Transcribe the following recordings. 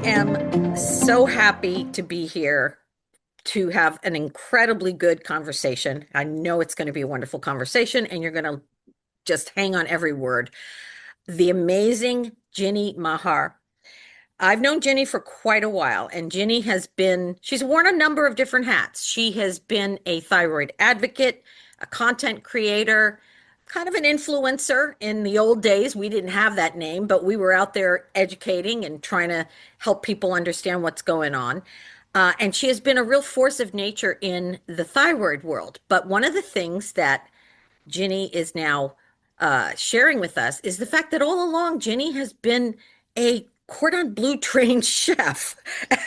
am so happy to be here to have an incredibly good conversation. I know it's going to be a wonderful conversation, and you're going to just hang on every word. The amazing Ginny Mahar. I've known Ginny for quite a while, and Ginny she's worn a number of different hats. She has been a thyroid advocate, a content creator, kind of an influencer. In the old days, we didn't have that name, but we were out there educating and trying to help people understand what's going on. And she has been a real force of nature in the thyroid world. But one of the things that Ginny is now sharing with us is the fact that all along Ginny has been a Cordon Bleu trained chef.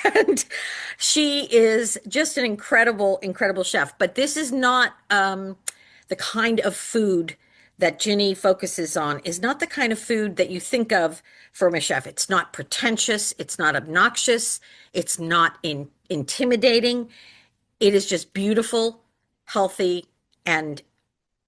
And she is just an incredible, incredible chef. But this is not the kind of food that Ginny focuses on, is not the kind of food that you think of from a chef. It's not pretentious. It's not obnoxious. It's not intimidating. It is just beautiful, healthy, and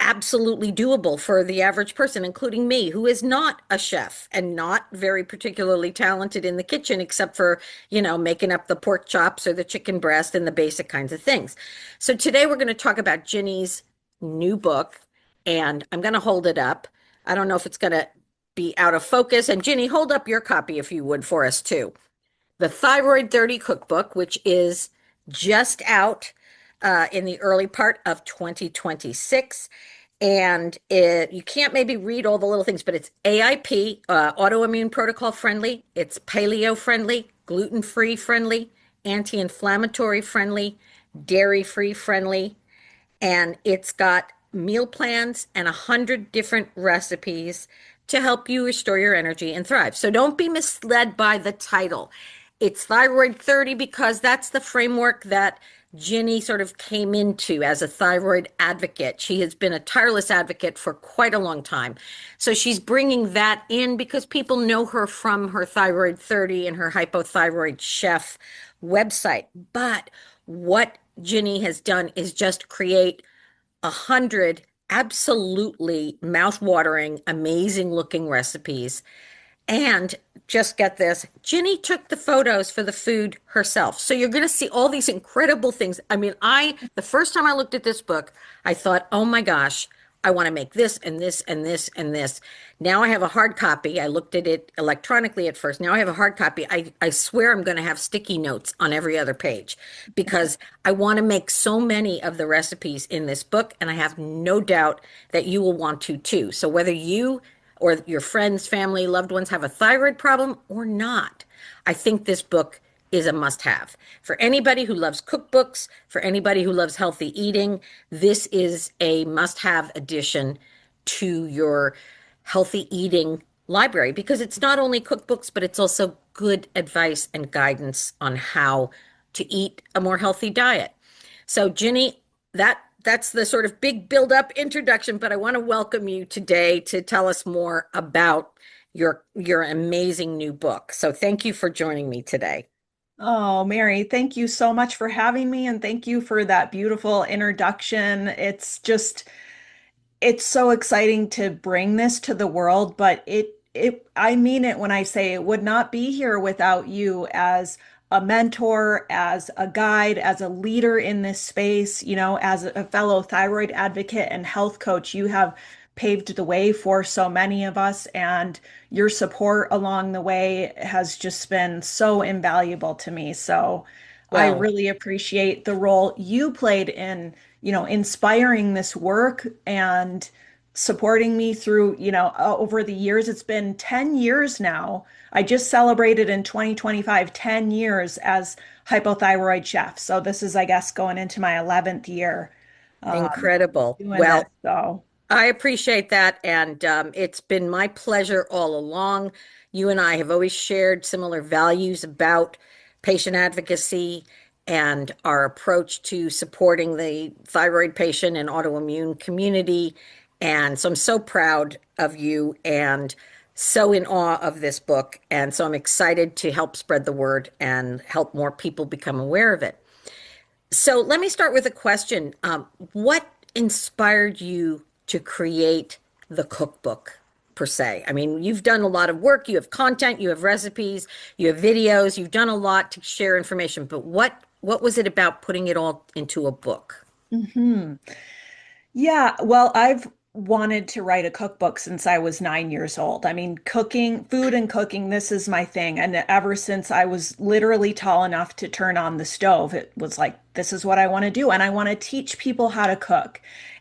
absolutely doable for the average person, including me, who is not a chef and not very particularly talented in the kitchen, except for, making up the pork chops or the chicken breast and the basic kinds of things. So today we're going to talk about Ginny's new book, and I'm going to hold it up. I don't know if it's going to be out of focus. And Ginny, hold up your copy if you would for us too. The Thyroid30 Cookbook, which is just out in the early part of 2026. And you can't maybe read all the little things, but it's AIP, autoimmune protocol friendly. It's paleo friendly, gluten-free friendly, anti-inflammatory friendly, dairy-free friendly. And it's got meal plans and 100 different recipes to help you restore your energy and thrive. So don't be misled by the title. It's Thyroid 30 because that's the framework that Ginny sort of came into as a thyroid advocate. She has been a tireless advocate for quite a long time. So she's bringing that in because people know her from her Thyroid 30 and her hypothyroid chef website. But what Ginny has done is just create 100 absolutely mouth-watering, amazing-looking recipes. And just get this, Ginny took the photos for the food herself. So you're going to see all these incredible things. I mean, the first time I looked at this book, I thought, oh my gosh, I want to make this and this and this and this. Now I have a hard copy. I looked at it electronically at first. Now I have a hard copy. I swear I'm going to have sticky notes on every other page because I want to make so many of the recipes in this book. And I have no doubt that you will want to too. So whether you or your friends, family, loved ones have a thyroid problem or not, I think this book is a must-have. For anybody who loves cookbooks, for anybody who loves healthy eating, this is a must-have addition to your healthy eating library because it's not only cookbooks, but it's also good advice and guidance on how to eat a more healthy diet. So Ginny, that's the sort of big build-up introduction, but I want to welcome you today to tell us more about your amazing new book. So thank you for joining me today. Oh, Mary, thank you so much for having me and thank you for that beautiful introduction. It's so exciting to bring this to the world, but I mean it when I say it would not be here without you as a mentor, as a guide, as a leader in this space, as a fellow thyroid advocate and health coach. You have paved the way for so many of us, and your support along the way has just been so invaluable to me. So I Well, really appreciate the role you played in, inspiring this work and supporting me through, over the years. It's been 10 years now. I just celebrated in 2025, 10 years as hypothyroid chef. So this is, I guess, going into my 11th year incredible. doing this. Well, So. I appreciate that. And it's been my pleasure all along. You and I have always shared similar values about patient advocacy and our approach to supporting the thyroid patient and autoimmune community. And so I'm so proud of you and so in awe of this book. And so I'm excited to help spread the word and help more people become aware of it. So let me start with a question. What inspired you to create the cookbook? per se? I mean, you've done a lot of work, you have content, you have recipes, you have videos, you've done a lot to share information, but what was it about putting it all into a book? Hmm. Yeah, well, I've wanted to write a cookbook since I was 9 years old. I mean, cooking, food and cooking, this is my thing. And ever since I was literally tall enough to turn on the stove, it was like, this is what I want to do. And I want to teach people how to cook.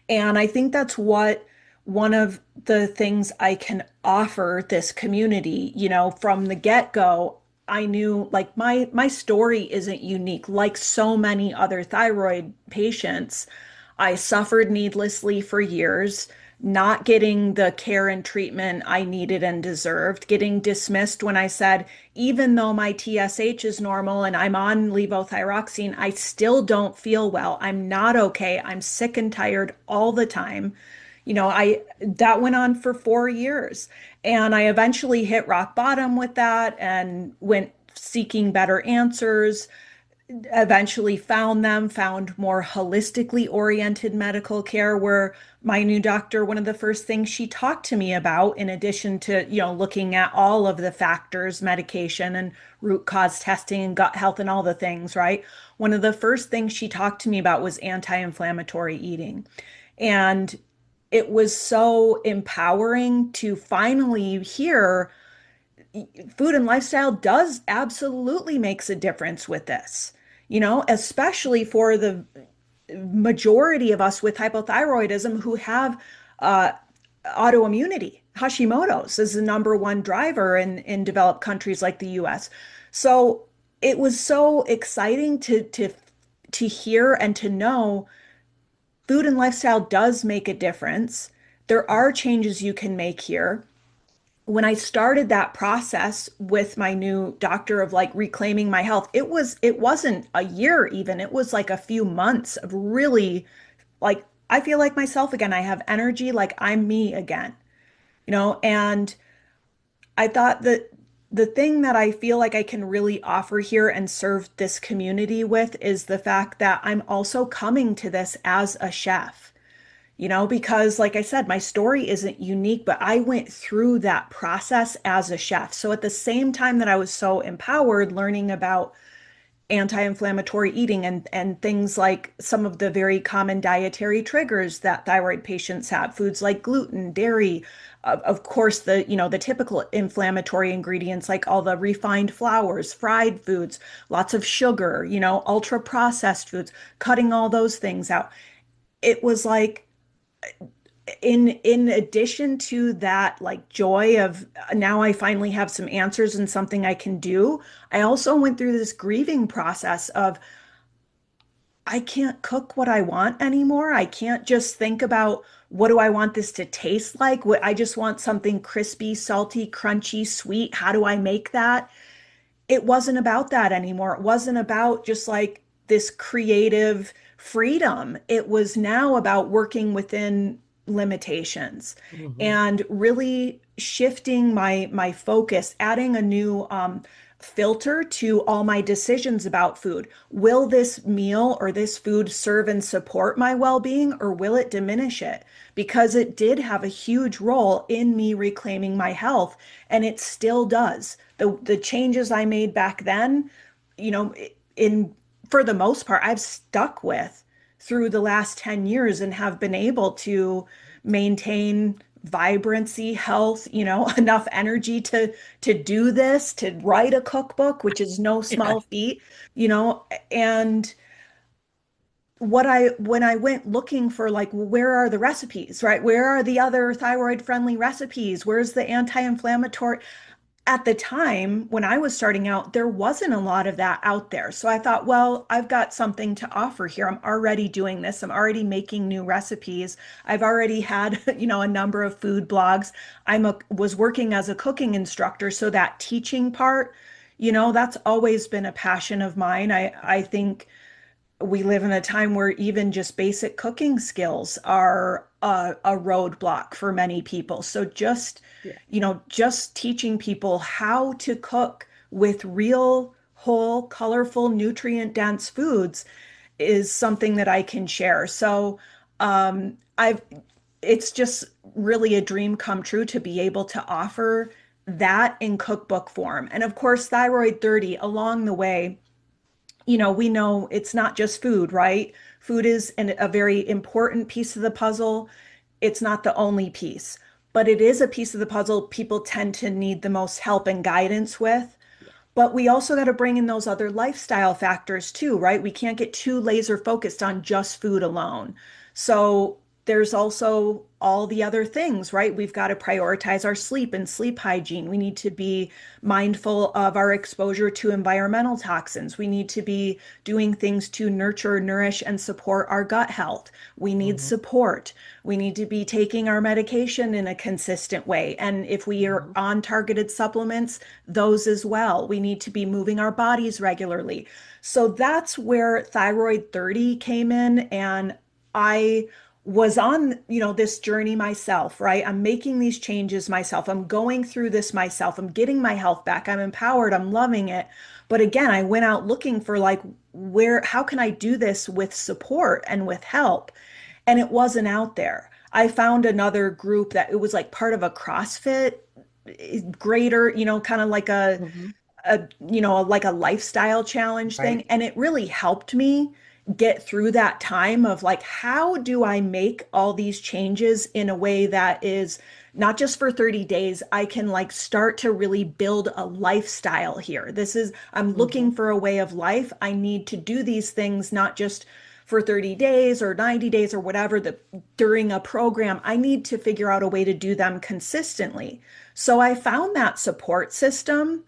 And I think that's what one of the things I can offer this community, from the get-go. I knew like my story isn't unique. Like so many other thyroid patients, I suffered needlessly for years, not getting the care and treatment I needed and deserved, getting dismissed when I said, even though my TSH is normal and I'm on levothyroxine, I still don't feel well. I'm not okay. I'm sick and tired all the time. I that went on for 4 years, and I eventually hit rock bottom with that and went seeking better answers, eventually found more holistically oriented medical care, where my new doctor, one of the first things she talked to me about, in addition to, looking at all of the factors, medication and root cause testing and gut health and all the things, right? One of the first things she talked to me about was anti-inflammatory eating. And it was so empowering to finally hear food and lifestyle does absolutely makes a difference with this, especially for the majority of us with hypothyroidism who have uh, autoimmunity. Hashimoto's is the number one driver in developed countries like the US. So it was so exciting to hear and to know food and lifestyle does make a difference. There are changes you can make here. When I started that process with my new doctor of like reclaiming my health, it wasn't a year even. It was like a few months of really like I feel like myself again. I have energy, like I'm me again, and I thought that the thing that I feel like I can really offer here and serve this community with is the fact that I'm also coming to this as a chef. Because like I said, my story isn't unique, but I went through that process as a chef. So at the same time that I was so empowered learning about anti-inflammatory eating and things like some of the very common dietary triggers that thyroid patients have, foods like gluten, dairy, of course, the typical inflammatory ingredients like all the refined flours, fried foods, lots of sugar, ultra processed foods, cutting all those things out. It was like in addition to that like joy of now I finally have some answers and something I can do, I also went through this grieving process of I can't cook what I want anymore. I can't just think about what do I want this to taste like? What I just want something crispy, salty, crunchy, sweet. How do I make that? It wasn't about that anymore. It wasn't about just like this creative freedom. It was now about working within limitations Mhm. and really shifting my focus, adding a new filter to all my decisions about food. Will this meal or this food serve and support my well-being, or will it diminish it? Because it did have a huge role in me reclaiming my health, and it still does. The changes I made back then, you know, in for the most part, I've stuck with through the last 10 years and have been able to maintain vibrancy, health, enough energy to do this, to write a cookbook, which is no Yeah. small feat, and when I went looking for like, well, where are the recipes, right? Where are the other thyroid friendly recipes? Where's the anti-inflammatory? At the time when I was starting out, there wasn't a lot of that out there. So I thought, well, I've got something to offer here. I'm already doing this. I'm already making new recipes. I've already had, a number of food blogs. Was working as a cooking instructor, so that teaching part, that's always been a passion of mine. I think we live in a time where even just basic cooking skills are a roadblock for many people. So Yeah. just teaching people how to cook with real, whole, colorful, nutrient-dense foods is something that I can share. So I've it's just really a dream come true to be able to offer that in cookbook form. And of course, Thyroid 30 along the way, we know it's not just food, right? Food is a very important piece of the puzzle. It's not the only piece, but it is a piece of the puzzle people tend to need the most help and guidance with. Yeah. But we also got to bring in those other lifestyle factors too, right? We can't get too laser focused on just food alone. So there's also all the other things, right? We've got to prioritize our sleep and sleep hygiene. We need to be mindful of our exposure to environmental toxins. We need to be doing things to nurture, nourish, and support our gut health. We need Hmm. support. We need to be taking our medication in a consistent way. And if we are Hmm. on targeted supplements, those as well. We need to be moving our bodies regularly. So that's where Thyroid 30 came in. And I was on, this journey myself, right? I'm making these changes myself. I'm going through this myself. I'm getting my health back. I'm empowered. I'm loving it. But again, I went out looking for like how can I do this with support and with help? And it wasn't out there. I found another group that it was like part of a CrossFit greater, kind of like Hmm. like a lifestyle challenge thing. Right. And it really helped me get through that time of like, how do I make all these changes in a way that is not just for 30 days, I can like start to really build a lifestyle here. I'm Hmm. looking for a way of life. I need to do these things, not just for 30 days or 90 days or whatever during a program. I need to figure out a way to do them consistently. So I found that support system,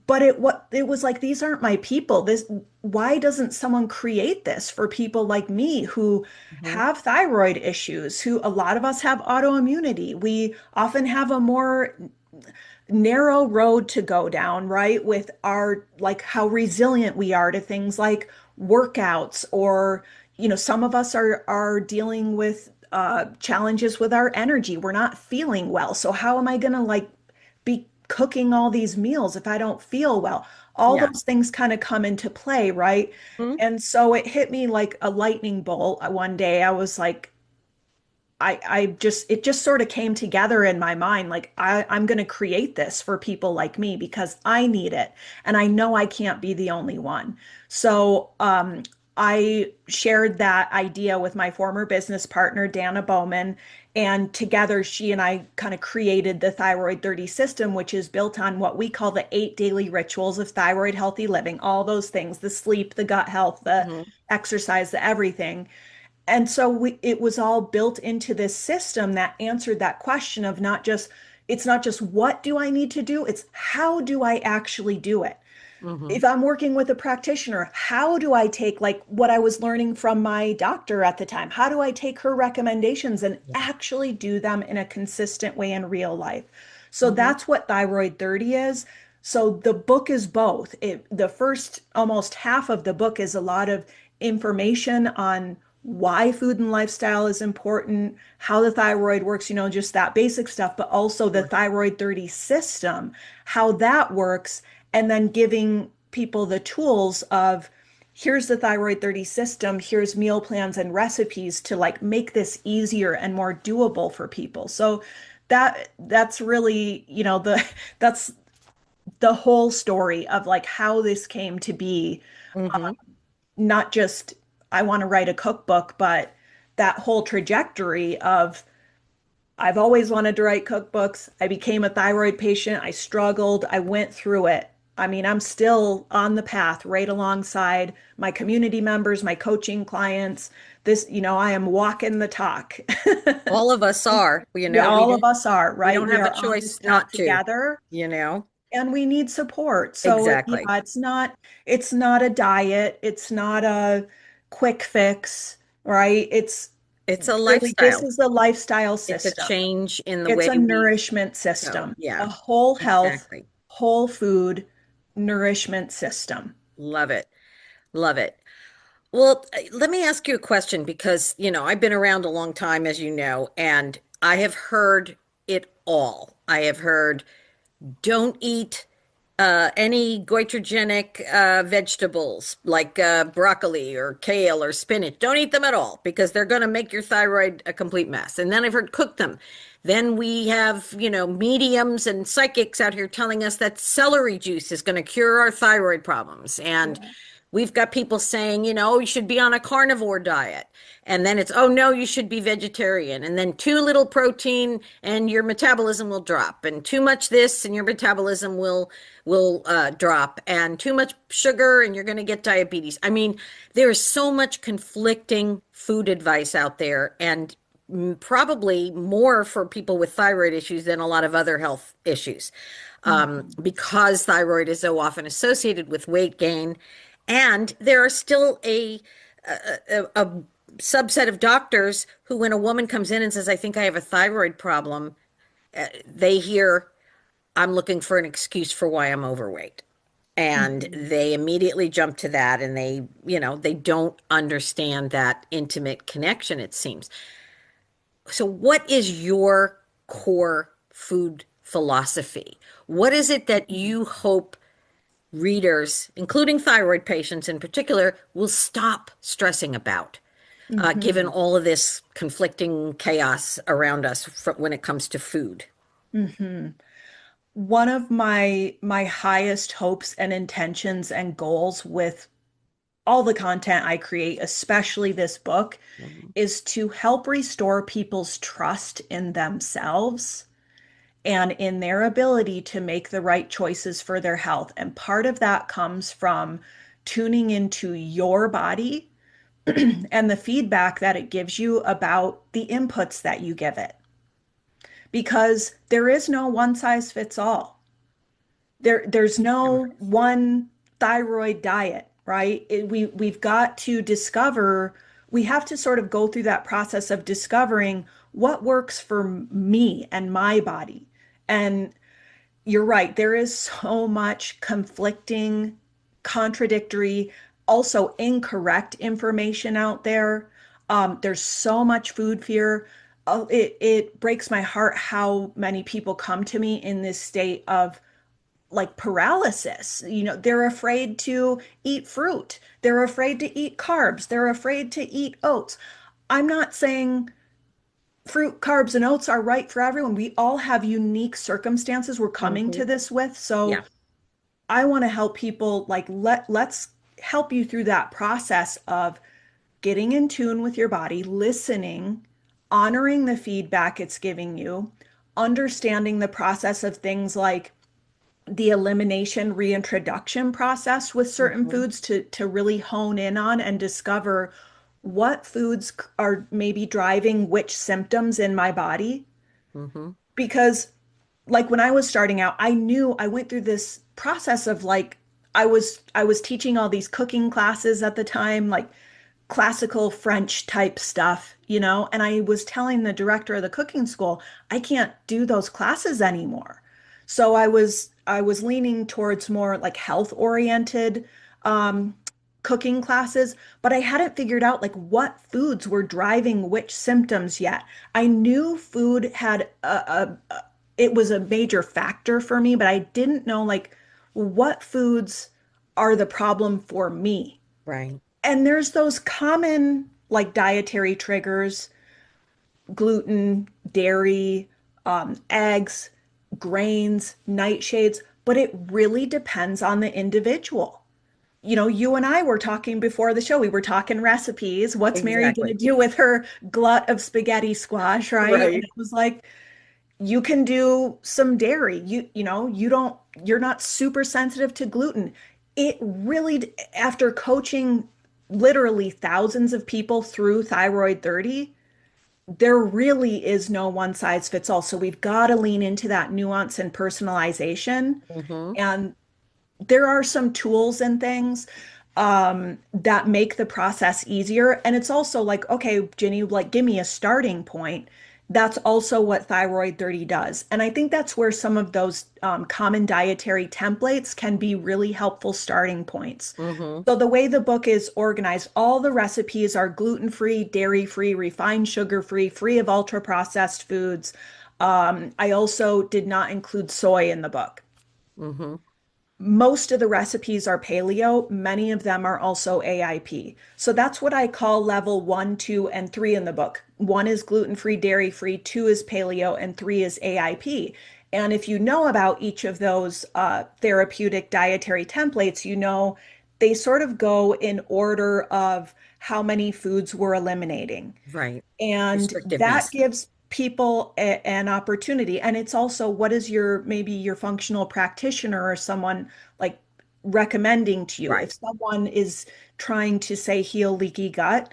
but it was like these aren't my people. This Why doesn't someone create this for people like me who Hmm. have thyroid issues, who a lot of us have autoimmunity. We often have a more narrow road to go down, right? With our like how resilient we are to things like workouts, or some of us are dealing with challenges with our energy. We're not feeling well. So how am I going to like be cooking all these meals if I don't feel well? All Yeah. those things kind of come into play, right? Hmm. And so it hit me like a lightning bolt one day. I was like, it just sort of came together in my mind. Like I'm going to create this for people like me because I need it. And I know I can't be the only one. So, I shared that idea with my former business partner, Dana Bowman. And together, she and I kind of created the Thyroid 30 system, which is built on what we call the 8 daily rituals of thyroid healthy living, all those things, the sleep, the gut health, the Hmm. exercise, the everything. And so it was all built into this system that answered that question of it's not just what do I need to do, it's how do I actually do it? Hmm. If I'm working with a practitioner, how do I take like what I was learning from my doctor at the time? How do I take her recommendations and Yeah. actually do them in a consistent way in real life? So Hmm. that's what Thyroid 30 is. So the book is both. The first almost half of the book is a lot of information on why food and lifestyle is important, how the thyroid works, just that basic stuff, but also the Sure. Thyroid 30 system, how that works, and then giving people the tools of here's the Thyroid 30 system, here's meal plans and recipes to like make this easier and more doable for people. So that's really, that's the whole story of like how this came to be, Hmm. not just I want to write a cookbook, but that whole trajectory of I've always wanted to write cookbooks. I became a thyroid patient. I struggled. I went through it. I mean, I'm still on the path right alongside my community members, my coaching clients. I am walking the talk. All of us are, Yeah, all of us are, we right? don't We have a are on this choice path not to, together, you know? and we need support. So Exactly. yeah, it's not a diet, it's not a quick fix, right? It's It's a really this lifestyle. is a lifestyle It's a system. change in the It's way a we nourishment go. system, a Yeah, whole health, exactly. whole food nourishment system. Love it. Love it. Well, let me ask you a question because, I've been around a long time, as you know, and I have heard it all. I have heard don't eat any goitrogenic vegetables like broccoli or kale or spinach. Don't eat them at all because they're going to make your thyroid a complete mess. And then I've heard cook them. Then we have, mediums and psychics out here telling us that celery juice is going to cure our thyroid problems. And Yeah. we've got people saying, you should be on a carnivore diet. And then it's, oh no, you should be vegetarian. And then too little protein and your metabolism will drop. And too much this and your metabolism will drop. And too much sugar and you're going to get diabetes. I mean, there is so much conflicting food advice out there, and probably more for people with thyroid issues than a lot of other health issues, Mhm. because thyroid is so often associated with weight gain. And there are still a subset of doctors who, when a woman comes in and says, I think I have a thyroid problem, they hear, I'm looking for an excuse for why I'm overweight. And Mhm. they immediately jump to that, and they don't understand that intimate connection, it seems. So, what is your core food philosophy? What is it that Mhm. you hope readers, including thyroid patients in particular, will stop stressing about, given Mhm. all of this conflicting chaos around us when it comes to food? Mhm. One of my highest hopes and intentions and goals with all the content I create, especially this book, Mhm. is to help restore people's trust in themselves and in their ability to make the right choices for their health. And part of that comes from tuning into your body and the feedback that it gives you about the inputs that you give it. Because there is no one size fits all. There's Never. no one thyroid diet, right? We've got to discover, we have to sort of go through that process of discovering what works for me and my body. And you're right, there is so much conflicting, contradictory, also incorrect information out there. There's so much food fear. Oh, it breaks my heart how many people come to me in this state of like paralysis. They're afraid to eat fruit. They're afraid to eat carbs. They're afraid to eat oats. I'm not saying fruit, carbs, and oats are right for everyone. We all have unique circumstances we're coming Hmm. to this with. So Yeah. I want to help people like let's help you through that process of getting in tune with your body, listening, honoring the feedback it's giving you, understanding the process of things like the elimination reintroduction process with certain Hmm. foods to really hone in on and discover what foods are maybe driving which symptoms in my body. Hmm. Because like when I was starting out, I knew I went through this process of like I was teaching all these cooking classes at the time, like classical French type stuff, and I was telling the director of the cooking school, I can't do those classes anymore. So I was leaning towards more like health oriented um, cooking classes, but I hadn't figured out like what foods were driving which symptoms yet. I knew food had it was a major factor for me, but I didn't know like what foods are the problem for me. Right. And there's those common like dietary triggers, gluten, dairy, eggs, grains, nightshades, but it really depends on the individual. You and I were talking before the show. We were talking recipes. What's Mary going to Exactly. do with her glut of spaghetti squash, right? And Right. it was like, you can do some dairy. You're not super sensitive to gluten. It really, after coaching literally thousands of people through Thyroid 30, there really is no one size fits all. So we've got to lean into that nuance and personalization. Hmm. And there are some tools and things that make the process easier. And it's also like, okay, Ginny, like give me a starting point. That's also what Thyroid 30 does. And I think that's where some of those common dietary templates can be really helpful starting points. Hmm. So the way the book is organized, all the recipes are gluten-free, dairy-free, refined sugar-free, free of ultra-processed foods. I also did not include soy in the book. Hmm. most of the recipes are paleo. Many of them are also AIP. So that's what I call level 1, 2, and 3 in the book. One is gluten-free, dairy-free, two is paleo, and three is AIP. And if you know about each of those therapeutic dietary templates, you know they sort of go in order of how many foods we're eliminating. Right. And that Restrictiveness. gives people an opportunity. And it's also what is your maybe your functional practitioner or someone like recommending to you. Right. If someone is trying to say heal leaky gut,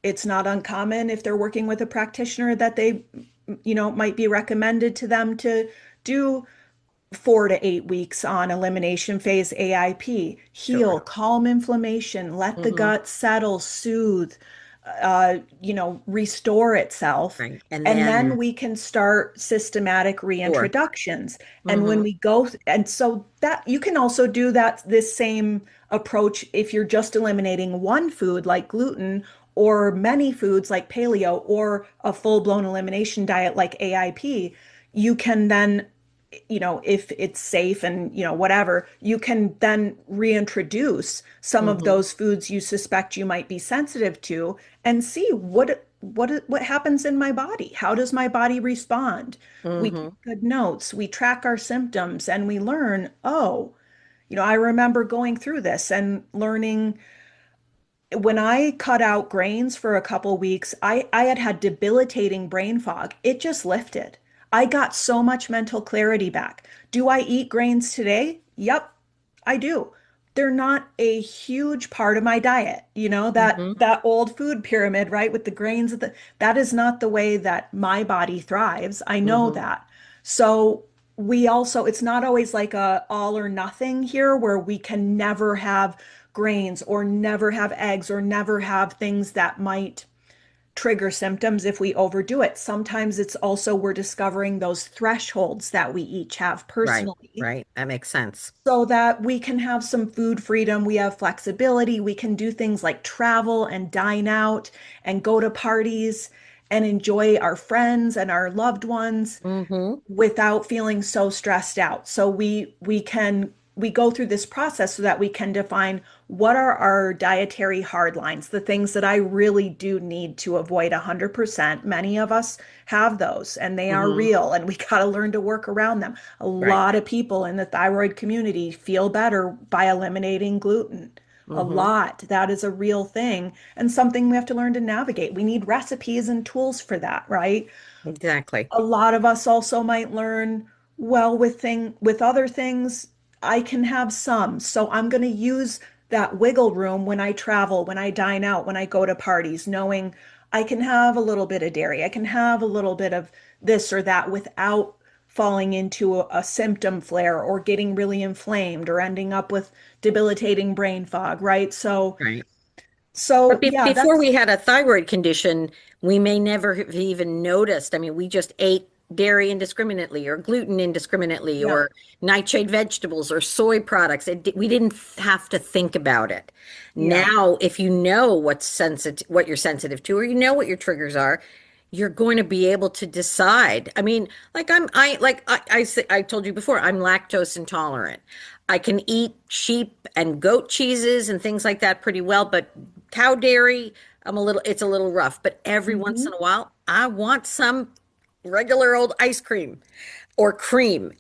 it's not uncommon if they're working with a practitioner that they, might be recommended to them to do 4 to 8 weeks on elimination phase AIP, heal, Sure. calm inflammation, let the Hmm. gut settle, soothe, restore itself. Right. And And then then, we can start systematic sure. reintroductions. And when Hmm. we go, and so that you can also do that, this same approach if you're just eliminating one food like gluten or many foods like paleo or a full-blown elimination diet like AIP. You can then if it's safe and, whatever, you can then reintroduce some of Hmm. those foods you suspect you might be sensitive to and see what happens in my body. How does my body respond? We Hmm. keep good notes, we track our symptoms, and we learn, oh, I remember going through this and learning when I cut out grains for a couple weeks, I had debilitating brain fog. It just lifted. I got so much mental clarity back. Do I eat grains today? Yep, I do. They're not a huge part of my diet. That Hmm. that old food pyramid, right? With the grains that is not the way that my body thrives. I know Hmm. that. So we also, it's not always like a all or nothing here where we can never have grains or never have eggs or never have things that might trigger symptoms if we overdo it. Sometimes it's also we're discovering those thresholds that we each have Right. personally Right. That makes sense. so that we can have some food freedom. We have flexibility. We can do things like travel and dine out and go to parties and enjoy our friends and our loved ones Hmm. without feeling so stressed out. So we go through this process so that we can define what are our dietary hard lines, the things that I really do need to avoid 100%. Many of us have those and they are Hmm. real and we got to learn to work around them. A Right. lot of people in the thyroid community feel better by eliminating gluten. A Hmm. lot. That is a real thing and something we have to learn to navigate. We need recipes and tools for that, right? Exactly. A lot of us also might learn, well, with other things, I can have some. So I'm going to use that wiggle room when I travel, when I dine out, when I go to parties, knowing I can have a little bit of dairy. I can have a little bit of this or that without falling into a symptom flare or getting really inflamed or ending up with debilitating brain fog, right? So, Right. But so yeah, before that's we had a thyroid condition, we may never have even noticed. I mean, we just ate dairy indiscriminately or gluten indiscriminately yeah, or nightshade vegetables or soy products. We didn't have to think about it. yeah. Now, if you know what's sensitive, what you're sensitive to, or you know what your triggers are, you're going to be able to decide. I mean, like I told you before, I'm lactose intolerant. I can eat sheep and goat cheeses and things like that pretty well, but cow dairy, it's a little rough. But every once Hmm. in a while, I want some regular old ice cream or cream.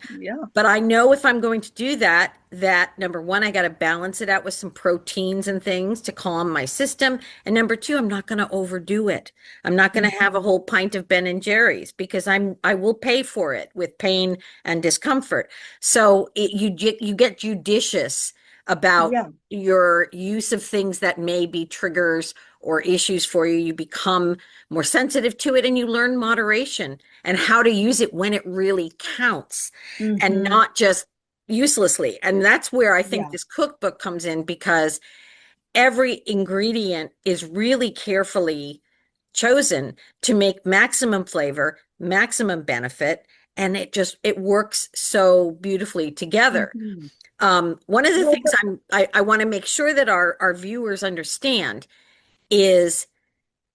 Yeah. But I know if I'm going to do that, that number one, I got to balance it out with some proteins and things to calm my system. And number two, I'm not going to overdo it. I'm not going to have a Mhm. whole pint of Ben and Jerry's because I will pay for it with pain and discomfort. So you get judicious about Yeah. your use of things that may be triggers or issues for you. You become more sensitive to it and you learn moderation and how to use it when it really counts and Hmm. not just uselessly. And that's where I think Yeah. this cookbook comes in because every ingredient is really carefully chosen to make maximum flavor, maximum benefit, and it works so beautifully together. Hmm. One of the Well, things I want to make sure that our viewers understand is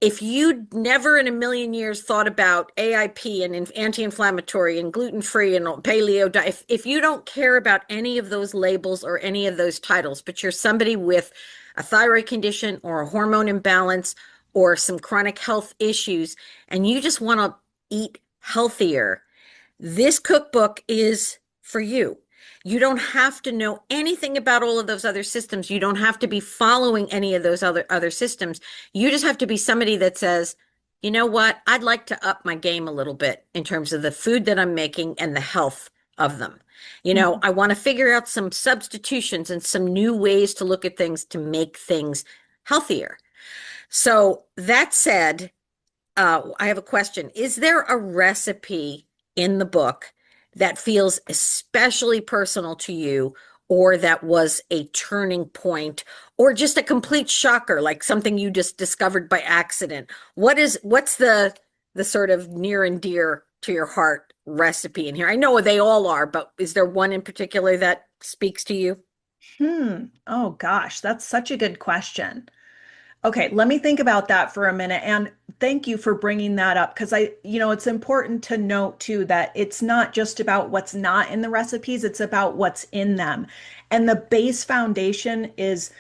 if you never in a million years thought about AIP and anti-inflammatory and gluten-free and paleo diet, if you don't care about any of those labels or any of those titles, but you're somebody with a thyroid condition or a hormone imbalance or some chronic health issues, and you just want to eat healthier, this cookbook is for you. You don't have to know anything about all of those other systems. You don't have to be following any of those other systems. You just have to be somebody that says, you know what? I'd like to up my game a little bit in terms of the food that I'm making and the health of them. I want to figure out some substitutions and some new ways to look at things to make things healthier. So that said, I have a question. Is there a recipe in the book that feels especially personal to you, or that was a turning point, or just a complete shocker, like something you just discovered by accident? What's the sort of near and dear to your heart recipe in here? I know they all are, but is there one in particular that speaks to you? Oh gosh, that's such a good question. Okay, let me think about that for a minute. And thank you for bringing that up because it's important to note too that it's not just about what's not in the recipes, it's about what's in them. And the base foundation is,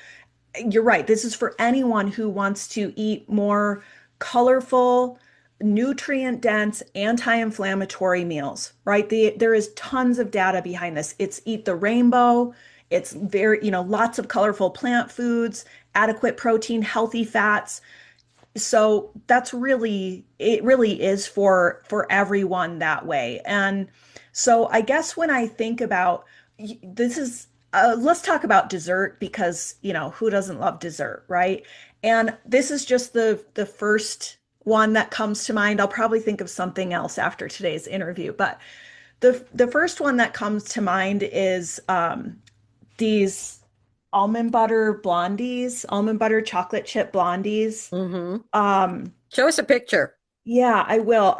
you're right, this is for anyone who wants to eat more colorful, nutrient dense, anti-inflammatory meals, right? There is tons of data behind this. It's Eat the Rainbow. It's very, lots of colorful plant foods, adequate protein, healthy fats. So it really is for everyone that way. And so I guess when I think about this is let's talk about dessert because, who doesn't love dessert, right? And this is just the first one that comes to mind. I'll probably think of something else after today's interview, but the first one that comes to mind is these almond butter chocolate chip blondies. Mm-hmm. Um, Show us a picture. yeah, I will.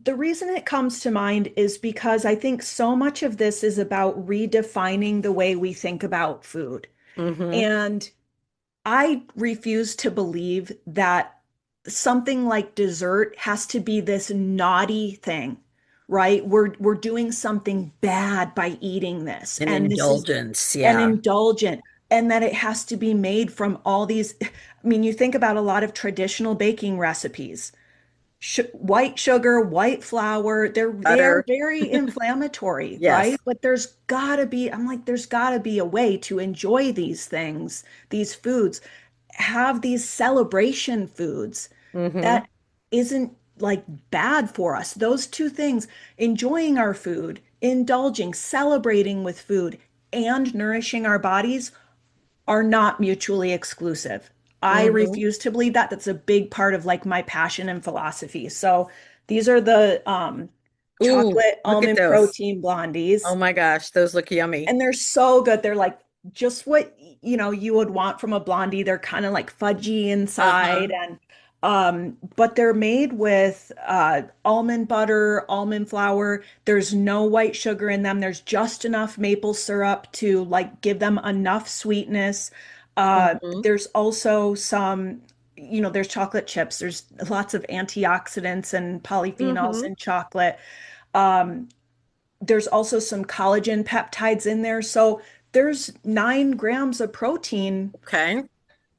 The reason it comes to mind is because I think so much of this is about redefining the way we think about food. Mm-hmm. And I refuse to believe that something like dessert has to be this naughty thing, right? We're doing something bad by eating this, An and this is indulgence, an yeah. indulgent, and that it has to be made from all these. I mean, you think about a lot of traditional baking recipes. White sugar, white flour, they are Butter. very inflammatory, right? Yes. But I'm like, there's gotta be a way to enjoy these things, these foods, have these celebration foods Mm-hmm. that isn't like bad for us. Those two things, enjoying our food, indulging, celebrating with food, and nourishing our bodies are not mutually exclusive. I Mm-hmm. refuse to believe that. That's a big part of like my passion and philosophy. So these are the Ooh, chocolate look at almond those. protein Oh blondies, my gosh, those look yummy. and they're so good. They're like just what you would want from a blondie. They're kind of like fudgy inside, Uh-huh. and but they're made with almond butter, almond flour. There's no white sugar in them. There's just enough maple syrup to like give them enough sweetness. Mm-hmm. There's also some, there's chocolate chips. There's lots of antioxidants and polyphenols Mm-hmm. in chocolate. Um, there's also some collagen peptides in there. So there's 9 grams of protein Okay.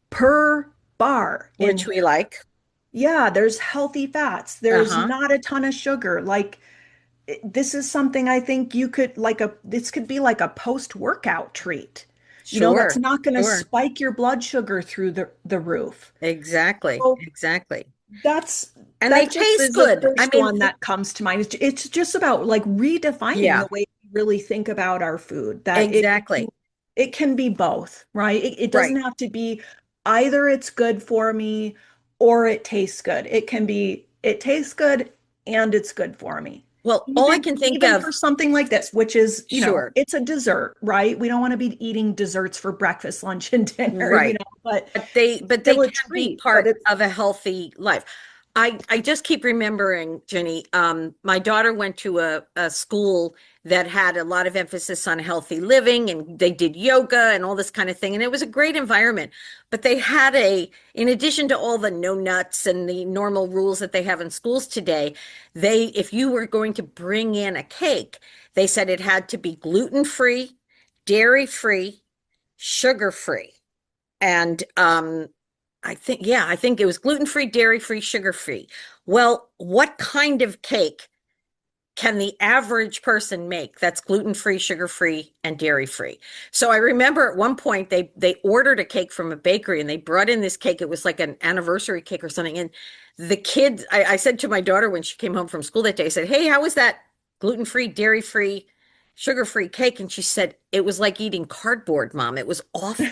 per bar in Which we here. like. Yeah, there's healthy fats. There's Uh-huh. not a ton of sugar. Like this is something I think you could this could be like a post-workout treat. That's Sure. not going to Sure. spike your blood sugar through the roof. Exactly. So Exactly. that's And they that just taste is the good. I first mean, one that comes to mind. It's just about like redefining yeah, the way we really think about our food, that exactly. it can be both, right? It Right. doesn't have to be either it's good for me or it tastes good. It can be it tastes good and it's good for me. Well, all I Even can think even for of, something like this, which is, sure. it's a dessert, right? We don't want to be eating desserts for breakfast, lunch, and dinner, Right. but But they still a can be treat, but part it's of a healthy life. I just keep remembering, Jenny, my daughter went to a school that had a lot of emphasis on healthy living and they did yoga and all this kind of thing. And it was a great environment. But they had in addition to all the no nuts and the normal rules that they have in schools today, if you were going to bring in a cake, they said it had to be gluten-free, dairy-free, sugar-free. And I think it was gluten-free, dairy-free, sugar-free. Well, what kind of cake can the average person make that's gluten-free, sugar-free, and dairy-free? So I remember at one point they ordered a cake from a bakery and they brought in this cake. It was like an anniversary cake or something. And the kids, I said to my daughter when she came home from school that day, I said, "Hey, how was that gluten-free, dairy-free, sugar-free cake?" And she said, "It was like eating cardboard, Mom. It was awful."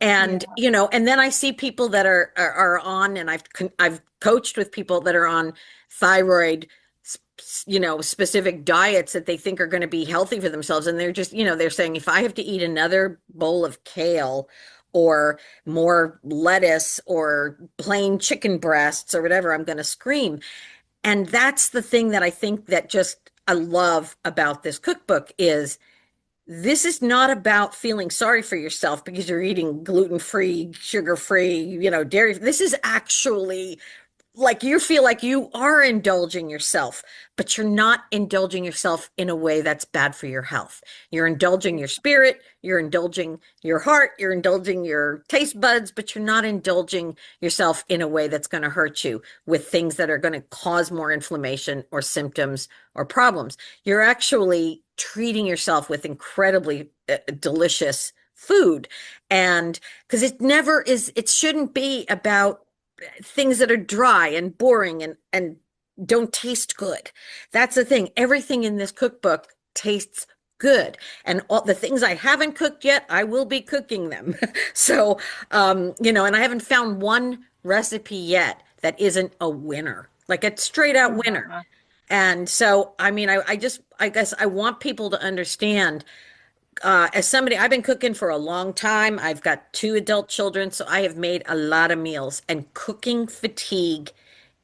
And, Yeah. and then I see people that are on, and I've coached with people that are on thyroid, specific diets that they think are going to be healthy for themselves. And they're just, they're saying, if I have to eat another bowl of kale or more lettuce or plain chicken breasts or whatever, I'm going to scream. And that's the thing that I think that just I love about this cookbook is this is not about feeling sorry for yourself because you're eating gluten-free, sugar-free, dairy. This is actually like you feel like you are indulging yourself, but you're not indulging yourself in a way that's bad for your health. You're indulging your spirit, you're indulging your heart, you're indulging your taste buds, but you're not indulging yourself in a way that's going to hurt you with things that are going to cause more inflammation or symptoms or problems. You're actually treating yourself with incredibly delicious food. And because it shouldn't be about things that are dry and boring and don't taste good. That's the thing. Everything in this cookbook tastes good. And all the things I haven't cooked yet, I will be cooking them. So, and I haven't found one recipe yet that isn't a winner, like a straight out winner. Uh-huh. And so, I mean, I guess I want people to understand as somebody, I've been cooking for a long time. I've got two adult children, so I have made a lot of meals, and cooking fatigue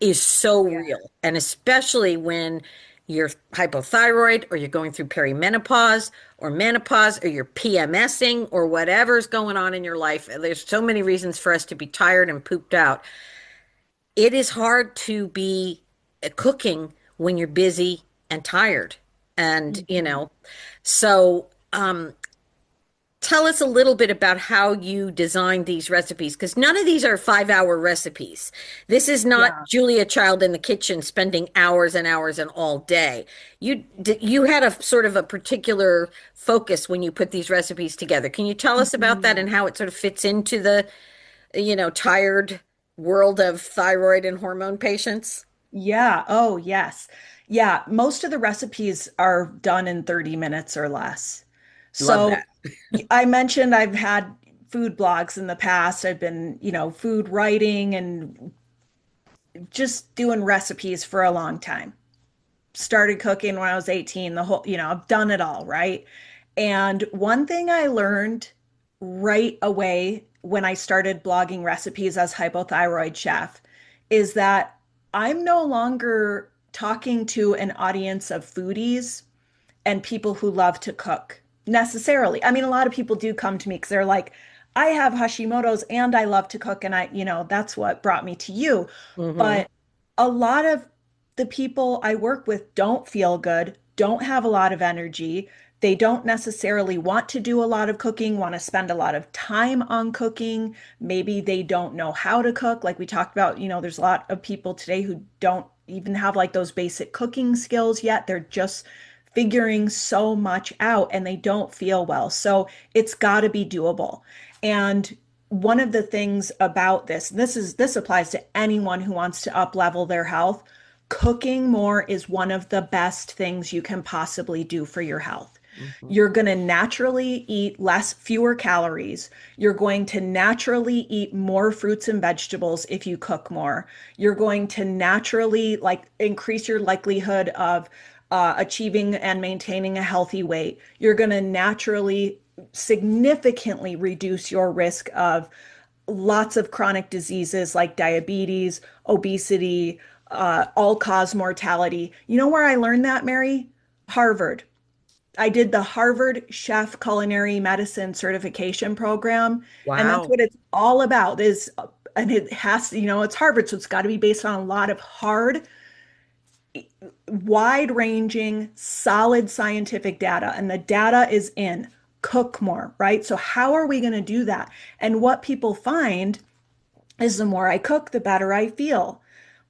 is so Yeah. real. And especially when you're hypothyroid or you're going through perimenopause or menopause or you're PMSing or whatever's going on in your life. There's so many reasons for us to be tired and pooped out. It is hard to be cooking when you're busy and tired. And, Mhm. so tell us a little bit about how you designed these recipes, because none of these are 5-hour recipes. This is not Yeah. Julia Child in the kitchen spending hours and hours and all day. You had a sort of a particular focus when you put these recipes together. Can you tell us about that Mhm. and how it sort of fits into the, tired world of thyroid and hormone patients? Yeah. Oh, yes. Yeah. Most of the recipes are done in 30 minutes or less. Love So that. I mentioned I've had food blogs in the past. I've been, food writing and just doing recipes for a long time. Started cooking when I was 18, the whole, I've done it all, right? And one thing I learned right away when I started blogging recipes as hypothyroid chef is that I'm no longer talking to an audience of foodies and people who love to cook necessarily. I mean, a lot of people do come to me because they're like, I have Hashimoto's and I love to cook, and that's what brought me to you. Hmm. But a lot of the people I work with don't feel good, don't have a lot of energy. They don't necessarily want to do a lot of cooking, want to spend a lot of time on cooking. Maybe they don't know how to cook. Like we talked about, there's a lot of people today who don't even have like those basic cooking skills yet. They're just figuring so much out and they don't feel well. So it's got to be doable. And one of the things about this applies to anyone who wants to up level their health. Cooking more is one of the best things you can possibly do for your health. Hmm. You're going to naturally eat fewer calories. You're going to naturally eat more fruits and vegetables if you cook more. You're going to naturally like increase your likelihood of achieving and maintaining a healthy weight. You're going to naturally significantly reduce your risk of lots of chronic diseases like diabetes, obesity, all-cause mortality. You know where I learned that, Mary? Harvard. I did the Harvard Chef Culinary Medicine Certification Program, and that's Wow. what it's all about is and it has to, it's Harvard, so it's got to be based on a lot of hard, wide-ranging, solid scientific data, and the data is in cook more, right? So how are we going to do that? And what people find is the more I cook, the better I feel.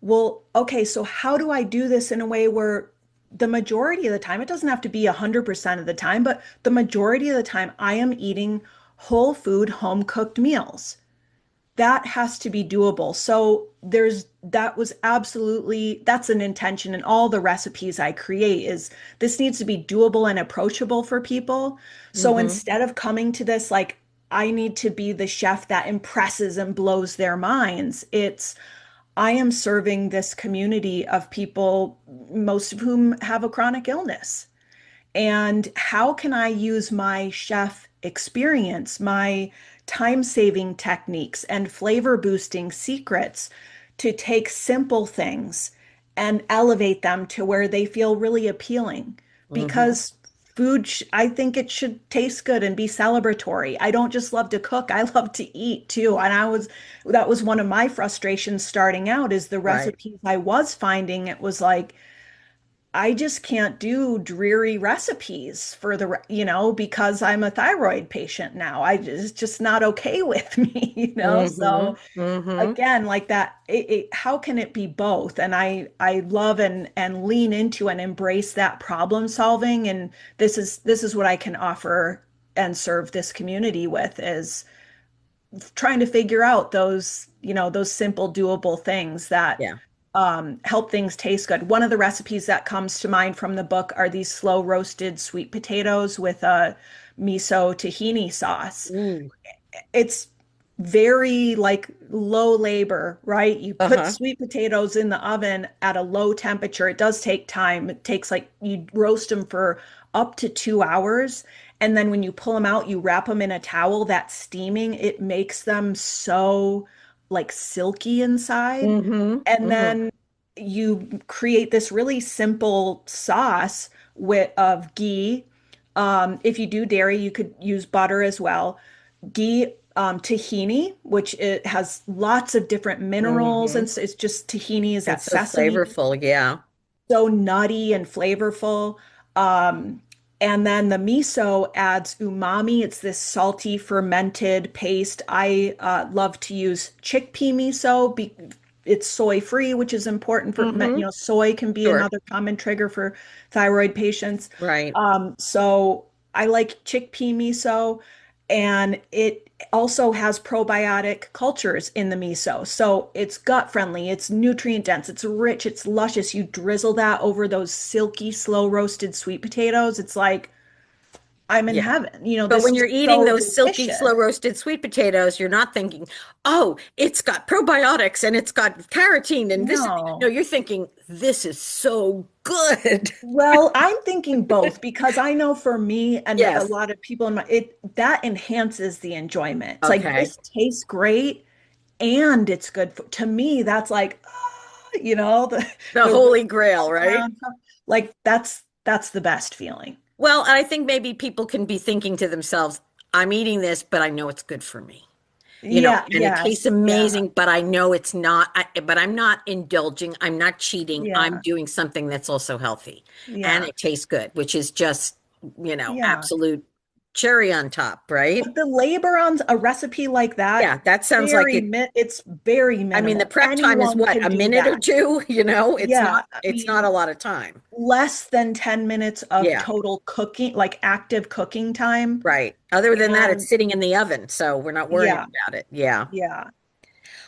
Well, okay, so how do I do this in a way where the majority of the time, it doesn't have to be 100% of the time, but the majority of the time, I am eating whole food, home cooked meals. That has to be doable. So that was absolutely, that's an intention in all the recipes I create is this needs to be doable and approachable for people. So Hmm. instead of coming to this like, I need to be the chef that impresses and blows their minds, I am serving this community of people, most of whom have a chronic illness. And how can I use my chef experience, my time saving techniques, and flavor boosting secrets to take simple things and elevate them to where they feel really appealing? Hmm. Because I think it should taste good and be celebratory. I don't just love to cook, I love to eat too. That was one of my frustrations starting out is the Right. recipes I was finding. It was like, I just can't do dreary recipes because I'm a thyroid patient now. It's just not okay with me, Hmm. So Hmm. again, like that, how can it be both? And I love and lean into and embrace that problem solving. And this is what I can offer and serve this community with is trying to figure out those simple, doable things that Yeah. help things taste good. One of the recipes that comes to mind from the book are these slow roasted sweet potatoes with a miso tahini sauce. Ooh. It's very like low labor, right? You put Uh-huh. sweet potatoes in the oven at a low temperature. It does take time. It takes like you roast them for up to 2 hours. And then when you pull them out, you wrap them in a towel that's steaming. It makes them so like silky inside. Hmm. And Hmm. then you create this really simple sauce of ghee. If you do dairy, you could use butter as well. Ghee, tahini, which it has lots of different minerals, Hmm. and it's just tahini is that It's so sesame, flavorful. Yeah. so nutty and flavorful. Um, and then the miso adds umami. It's this salty fermented paste. I love to use chickpea miso. It's soy free, which is important Hmm. soy can be Sure. another common trigger for thyroid patients. Right. So I like chickpea miso, and it also has probiotic cultures in the miso. So it's gut friendly, it's nutrient dense, it's rich, it's luscious. You drizzle that over those silky, slow roasted sweet potatoes. It's like I'm in Yeah. heaven. But This when is you're eating so those silky, delicious. slow roasted sweet potatoes, you're not thinking, oh, it's got probiotics and it's got carotene and this. No, No. you're thinking, this is so good. Well, I'm thinking both because I know for me and a Yes. lot of people in my it that enhances the enjoyment. It's like Okay. this tastes great and it's good to me. That's like, The the Holy rose Grail, right? crown, like that's the best feeling. Well, I think maybe people can be thinking to themselves, I'm eating this, but I know it's good for me. Yeah, And it tastes yes, yeah, amazing, but I know it's not, but I'm not indulging. I'm not cheating. I'm yeah, doing something that's also healthy and yeah, it tastes good, which is just, yeah. absolute cherry on top, right? But the labor on a recipe like that, Yeah, that sounds like it. it's very I mean, the minimal. prep time is Anyone what, can a do minute or that. two, Yeah, I it's not a mean, lot of time. less than 10 minutes of Yeah, total cooking, like active cooking time. right. Other than that, it's And sitting in the oven, so we're not worrying yeah, about it. Yeah. yeah,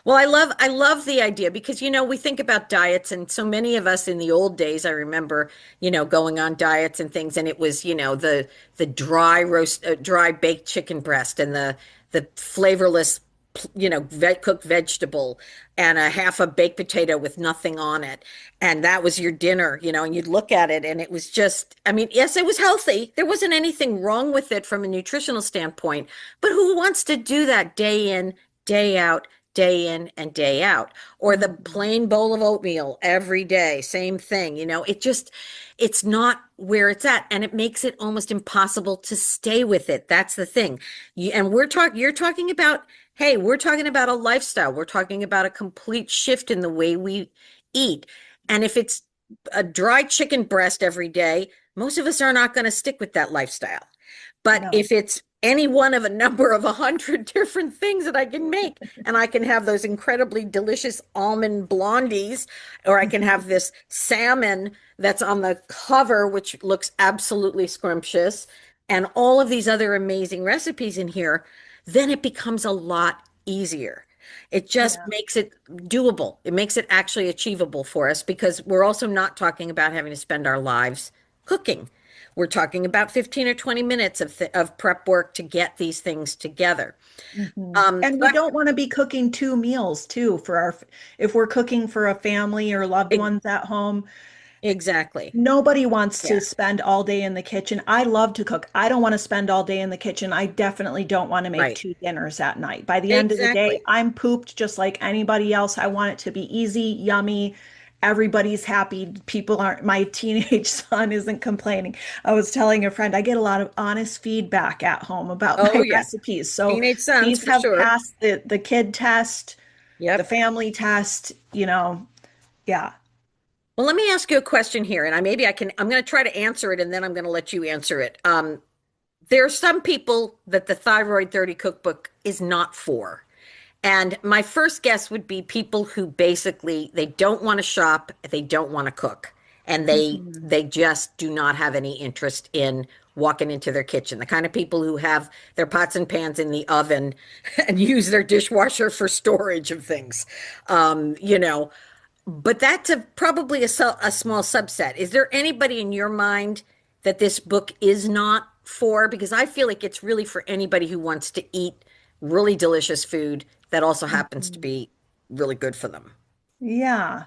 Well, I love the idea because we think about diets and so many of us in the old days, I remember, going on diets and things and it was, the dry baked chicken breast and the flavorless cooked vegetable and a half a baked potato with nothing on it. And that was your dinner, and you'd look at it and it was just, I mean, yes, it was healthy. There wasn't anything wrong with it from a nutritional standpoint, but who wants to do that day in, day out, day in and day out. Or the Mhm. plain bowl of oatmeal every day, same thing. It's not where it's at. And it makes it almost impossible to stay with it. That's the thing. And you're talking about, hey, we're talking about a lifestyle. We're talking about a complete shift in the way we eat. And if it's a dry chicken breast every day, most of us are not going to stick with that lifestyle. But No. if it's any one of a number of 100 different things that I can make, and I can have those incredibly delicious almond blondies, or I can have this salmon that's on the cover, which looks absolutely scrumptious, and all of these other amazing recipes in here, then it becomes a lot easier. It just Yeah. makes it doable. It makes it actually achievable for us because we're also not talking about having to spend our lives cooking. We're talking about 15 or 20 minutes of prep work to get these things together. And we But don't want to be cooking two meals too for if we're cooking for a family or loved e- ones at home. exactly. Nobody wants Yeah. to spend all day in the kitchen. I love to cook. I don't want to spend all day in the kitchen. I definitely don't want to make Right. two dinners at night. By the end of the day, Exactly. I'm pooped just like anybody else. I want it to be easy, yummy. Everybody's happy. People aren't, my teenage son isn't complaining. I was telling a friend, I get a lot of honest feedback at home about Oh, my yeah. recipes. So Teenage sons these for have sure. passed the kid test, the Yep. family test, yeah. Well, let me ask you a question here, and I'm going to try to answer it, and then I'm going to let you answer it. There are some people that the Thyroid 30 cookbook is not for. And my first guess would be people who basically they don't want to shop, they don't want to cook, and Mhm. they just do not have any interest in walking into their kitchen. The kind of people who have their pots and pans in the oven and use their dishwasher for storage of things. You know, but that's probably a small subset. Is there anybody in your mind that this book is not for? Because I feel like it's really for anybody who wants to eat really delicious food that also happens to Mhm. be really good for them. Yeah.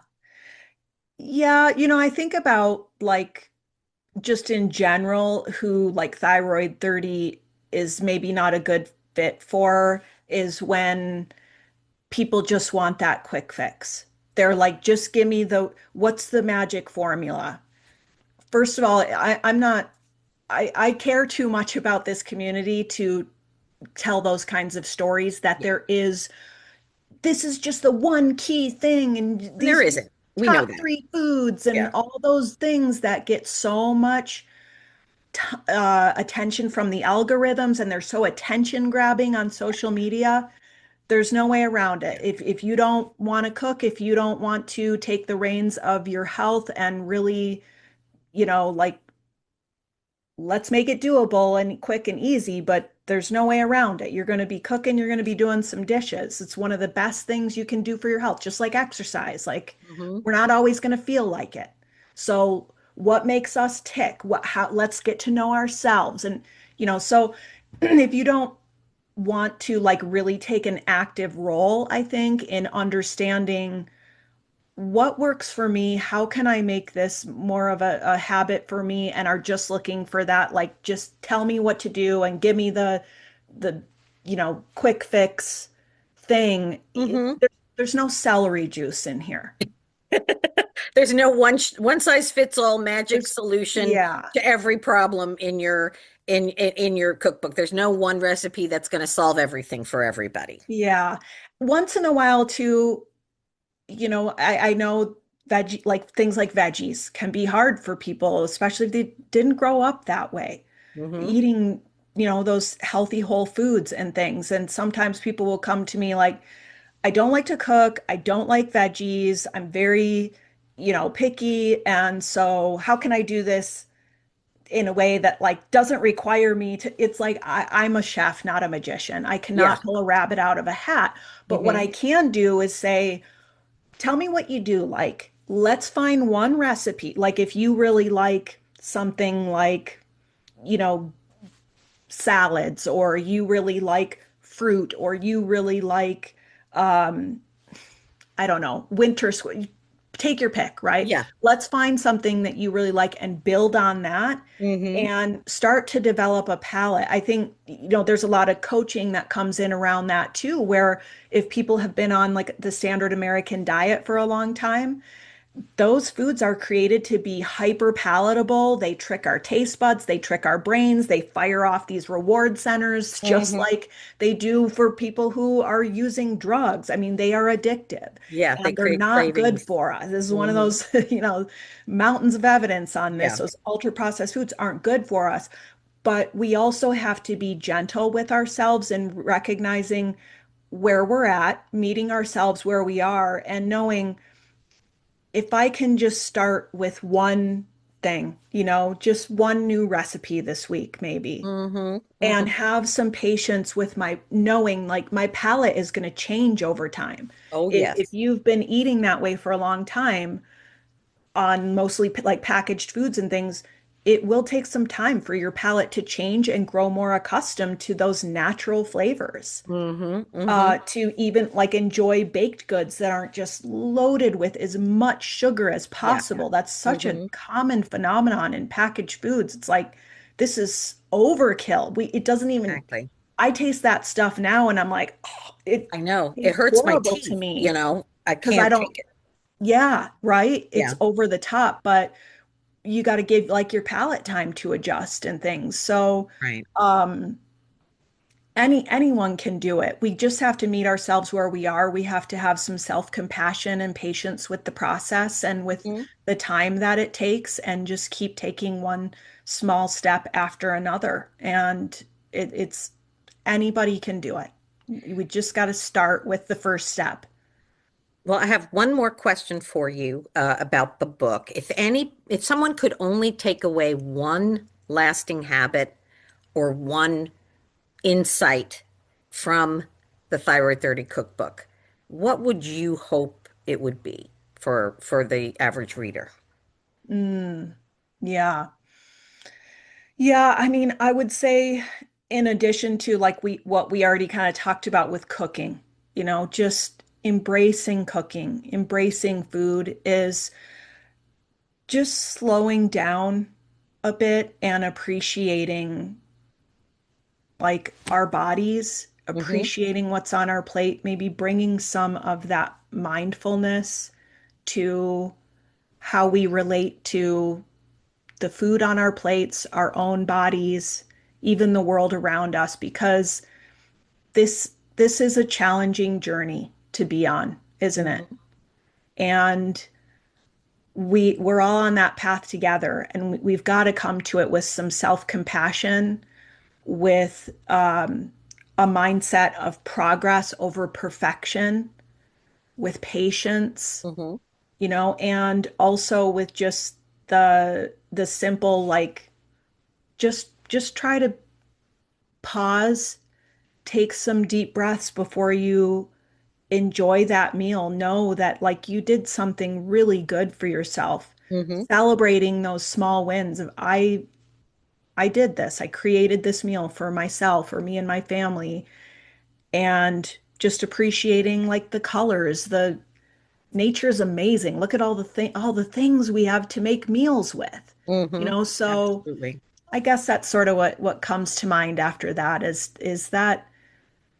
Yeah, I think about like just in general who like thyroid 30 is maybe not a good fit for is when people just want that quick fix. They're like, just give me what's the magic formula? First of all, I'm not, I care too much about this community to tell those kinds of stories that Yeah. this is just the one key thing and And there these isn't. We know top that. three foods and Yeah. all those things that get so much attention from the algorithms and they're so attention grabbing on social media. There's no way around it. Yeah. If you don't want to cook, if you don't want to take the reins of your health and really, like let's make it doable and quick and easy, but there's no way around it. You're going to be cooking, you're going to be doing some dishes. It's one of the best things you can do for your health, just like exercise. Like Hmm. we're not always going to feel like it. So what makes us tick? Let's get to know ourselves. And, so if you don't want to like really take an active role, I think, in understanding what works for me, how can I make this more of a habit for me, and are just looking for that, like just tell me what to do and give me the quick fix thing. Hmm. There's no celery juice in here. There's no one size fits all magic There's solution yeah, to every problem in your cookbook. There's no one recipe that's going to solve everything for everybody. yeah. Once in a while too, I know like things like veggies can be hard for people, especially if they didn't grow up that way. Hmm. Eating, those healthy whole foods and things. And sometimes people will come to me like, I don't like to cook. I don't like veggies. I'm very, picky. And so how can I do this in a way that like doesn't require me to, it's like I'm a chef, not a magician. I Yeah. cannot pull a rabbit out of a hat. But what I Hmm. can do is say, tell me what you do like. Let's find one recipe. Like if you really like something like, you know, salads, or you really like fruit, or you really like, I don't know, take your pick, right? Yeah. Let's find something that you really like and build on that Mm-hmm. and start to develop a palate. I think, there's a lot of coaching that comes in around that too, where if people have been on like the standard American diet for a long time, those foods are created to be hyper palatable. They trick our taste buds, they trick our brains, they fire off these reward centers, just Mm-hmm. like they do for people who are using drugs. I mean, they are addictive Yeah, they and they're create not good cravings. for us. This is one of Mm-hmm. those, mountains of evidence on this. Yeah. Those ultra processed foods aren't good for us. But we also have to be gentle with ourselves and recognizing where we're at, meeting ourselves where we are, and knowing if I can just start with one thing, just one new recipe this week, maybe, Mm-hmm. and Mm-hmm. have some patience with my knowing like my palate is going to change over time. Oh, If yes. you've been eating that way for a long time, on mostly like packaged foods and things, it will take some time for your palate to change and grow more accustomed to those natural flavors. Mm-hmm. Mm-hmm. To even like enjoy baked goods that aren't just loaded with as much sugar as Yeah. possible. That's such a Mm-hmm. common phenomenon in packaged foods. It's like this is overkill. It doesn't even, Exactly. I taste that stuff now and I'm like, oh, it I know. It tastes hurts my horrible to teeth, me I because I can't don't, take it. yeah, right. It's Yeah. over the top, but you got to give like your palate time to adjust and things. So, Right. um, anyone can do it. We just have to meet ourselves where we are. We have to have some self-compassion and patience with the process and with Mm-hmm. the time that it takes, and just keep taking one small step after another. And it's anybody can do it. We just got to start with the first step. Well, I have one more question for you about the book. If someone could only take away one lasting habit or one insight from the Thyroid 30 cookbook, what would you hope it would be for the average reader? Mm, yeah. Yeah, I mean, I would say in addition to like what we already kind of talked about with cooking, just embracing cooking, embracing food is just slowing down a bit and appreciating like our bodies, Hmm. appreciating what's on our plate, maybe bringing some of that mindfulness to how we relate to the food on our plates, our own bodies, even the world around us, because this is a challenging journey to be on, isn't it? Hmm. And we're all on that path together, and we've got to come to it with some self-compassion, with a mindset of progress over perfection, with patience, Hmm. and also with just the simple like just try to pause, take some deep breaths before you enjoy that meal. Know that like you did something really good for yourself. Hmm. Celebrating those small wins of I did this. I created this meal for myself or me and my family, and just appreciating like the colors, the nature's amazing. Look at all the things we have to make meals with. Hmm. So Absolutely. I guess that's sort of what comes to mind after that is that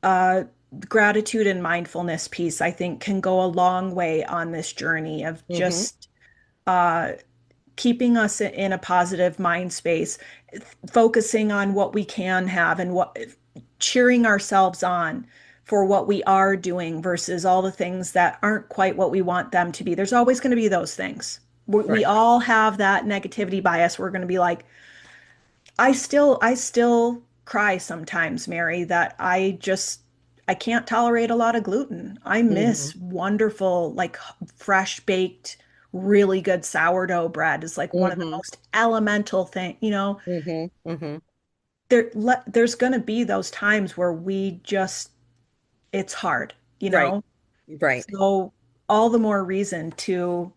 uh, gratitude and mindfulness piece, I think, can go a long way on this journey of Hmm. just uh, keeping us in a positive mind space, focusing on what we can have and what cheering ourselves on for what we are doing versus all the things that aren't quite what we want them to be. There's always going to be those things. We Right. all have that negativity bias. We're going to be like, I still cry sometimes, Mary, that I can't tolerate a lot of gluten. I Hmm. miss wonderful, like fresh baked, really good sourdough bread is like one of the Hmm. most elemental thing, Hmm. Hmm. there's gonna be those times where we just it's hard, you Right. know? Right. So all the more reason to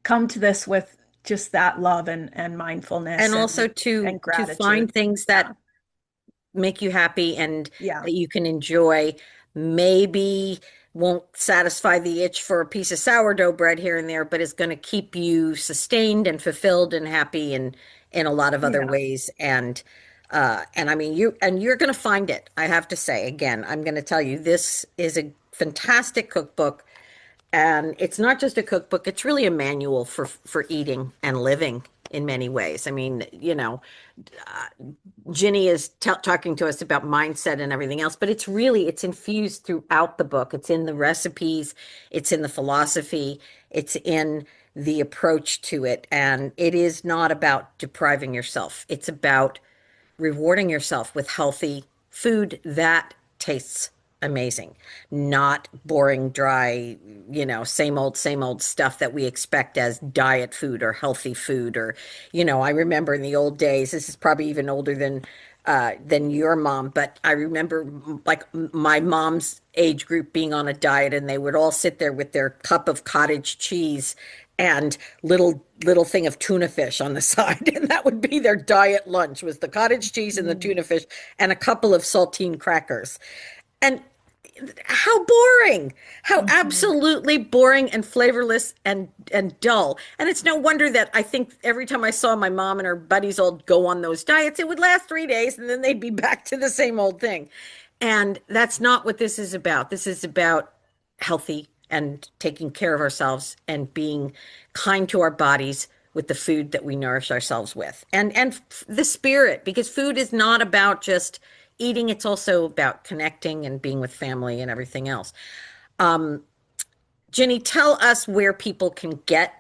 come to this with just that love and And mindfulness also and to gratitude. find things Yeah. that make you happy and Yeah. that you can enjoy. Maybe won't satisfy the itch for a piece of sourdough bread here and there, but is going to keep you sustained and fulfilled and happy and in a lot of other Yeah. ways. And I mean you're going to find it. I have to say again, I'm going to tell you this is a fantastic cookbook. And it's not just a cookbook, it's really a manual for eating and living in many ways. I mean, Ginny is talking to us about mindset and everything else, but it's infused throughout the book. It's in the recipes, it's in the philosophy, it's in the approach to it. And it is not about depriving yourself. It's about rewarding yourself with healthy food that tastes amazing, not boring, dry, same old stuff that we expect as diet food or healthy food. Or, I remember in the old days, this is probably even older than your mom, but I remember like my mom's age group being on a diet and they would all sit there with their cup of cottage cheese and little thing of tuna fish on the side, and that would be their diet lunch was the cottage cheese and the Mm. tuna fish and a couple of saltine crackers. And how boring, how Mhm. absolutely boring and flavorless and dull. And it's no wonder that I think every time I saw my mom and her buddies all go on those diets, it would last 3 days and then they'd be back to the same old thing. And that's not what this is about. This is about healthy and taking care of ourselves and being kind to our bodies with the food that we nourish ourselves with. And the spirit, because food is not about just eating, it's also about connecting and being with family and everything else. Um, Ginny, tell us where people can get